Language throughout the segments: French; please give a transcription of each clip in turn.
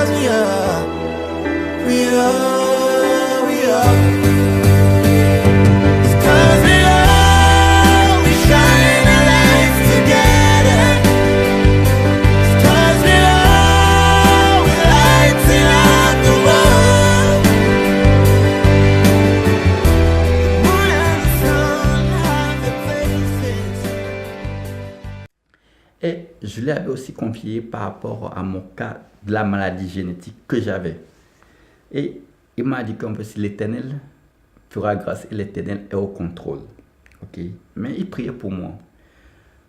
stars, we are, we are, we are. Stars, we are, we shine a light together. Stars, we are, we lighting up the world. Moon and sun have their places. Et je lui avais aussi confié par rapport à mon cas de la maladie génétique que j'avais. Et il m'a dit qu'en fait, si l'Éternel fera grâce et l'Éternel est au contrôle. Ok. Mais il priait pour moi.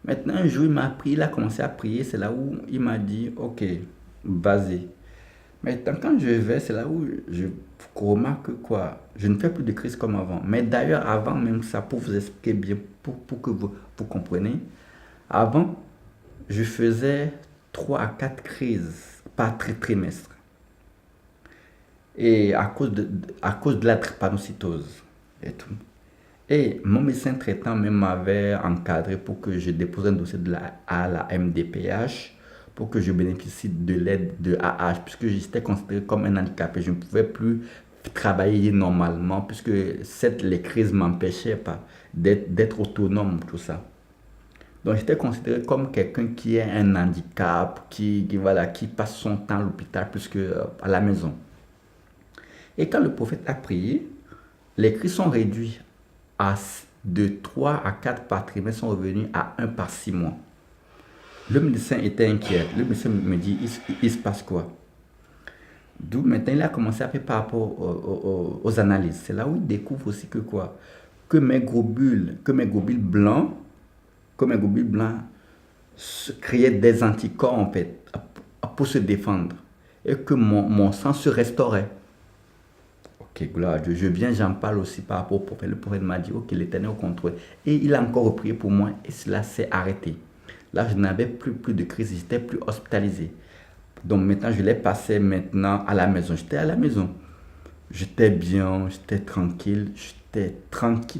Maintenant, un jour, il a commencé à prier. C'est là où il m'a dit, ok, vas-y. Maintenant, quand je vais, c'est là où je remarque quoi. Je ne fais plus de crise comme avant. Mais d'ailleurs, avant même ça, pour vous expliquer bien, pour que vous compreniez, avant, je faisais 3 à 4 crises par trimestre. Et à cause de la drépanocytose et tout. Et mon médecin traitant même m'avait encadré pour que je dépose un dossier à la MDPH pour que je bénéficie de l'aide de AH, puisque j'étais considéré comme un handicapé. Je ne pouvais plus travailler normalement, puisque les crises m'empêchaient pas d'être autonome, tout ça. Donc j'étais considéré comme quelqu'un qui a un handicap, qui passe son temps à l'hôpital plus qu'à la maison. Et quand le prophète a prié, les crises sont réduits de 3 à 4 par trimestre, sont revenus à 1 par 6 mois. Le médecin était inquiet. Le médecin me dit, il se passe quoi? D'où maintenant il a commencé à faire par rapport aux analyses. C'est là où il découvre aussi que quoi? Que mes globules blancs créaient des anticorps en fait pour se défendre et que mon sang se restaurait. Ok, gloire à Dieu. J'en parle aussi par rapport au prophète. Le prophète m'a dit, ok, l'Éternel est au contrôle. Et il a encore prié pour moi et cela s'est arrêté. Là, je n'avais plus de crise, j'étais plus hospitalisé. Donc maintenant, je l'ai passé maintenant à la maison. J'étais à la maison. J'étais bien, j'étais tranquille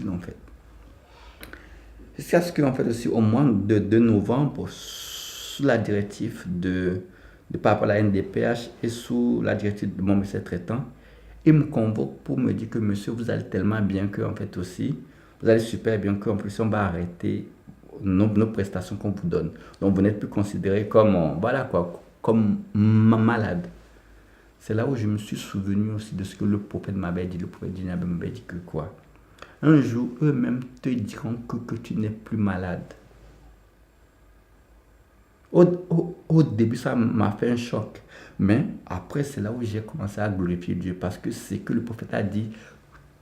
en fait. Jusqu'à ce qu'en fait aussi au mois de novembre, sous la directive par rapport à la NDPH et sous la directive de mon médecin traitant, il me convoque pour me dire que monsieur, vous allez tellement bien que en fait aussi, vous allez super bien qu'en plus on va arrêter nos prestations qu'on vous donne. Donc vous n'êtes plus considéré comme, comme malade. C'est là où je me suis souvenu aussi de ce que le prophète m'avait dit. Le prophète m'avait dit que quoi? Un jour, eux-mêmes te diront que tu n'es plus malade. Au début, ça m'a fait un choc. Mais après, c'est là où j'ai commencé à glorifier Dieu. Parce que c'est que le prophète a dit,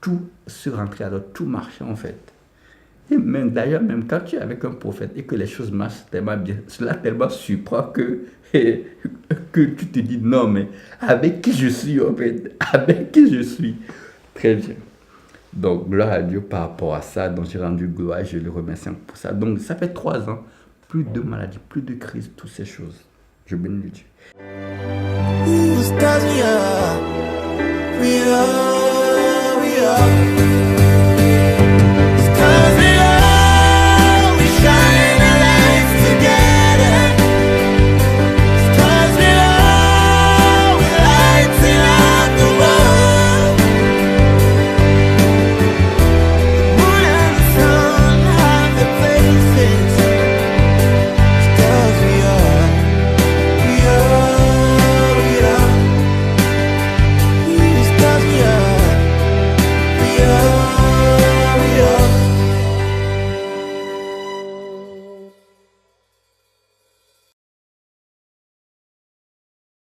tout se rentrait à l'ordre, tout marchait en fait. Et même d'ailleurs, même quand tu es avec un prophète et que les choses marchent tellement bien, cela tellement surprend que tu te dis, non mais avec qui je suis en fait? Avec qui je suis? Très bien. Donc, gloire à Dieu par rapport à ça. Donc, j'ai rendu gloire et je le remercie pour ça. Donc, ça fait 3 ans. Plus de maladies, plus de crises, toutes ces choses. Je bénis Dieu. Ooh, stars, we are, we are, we are.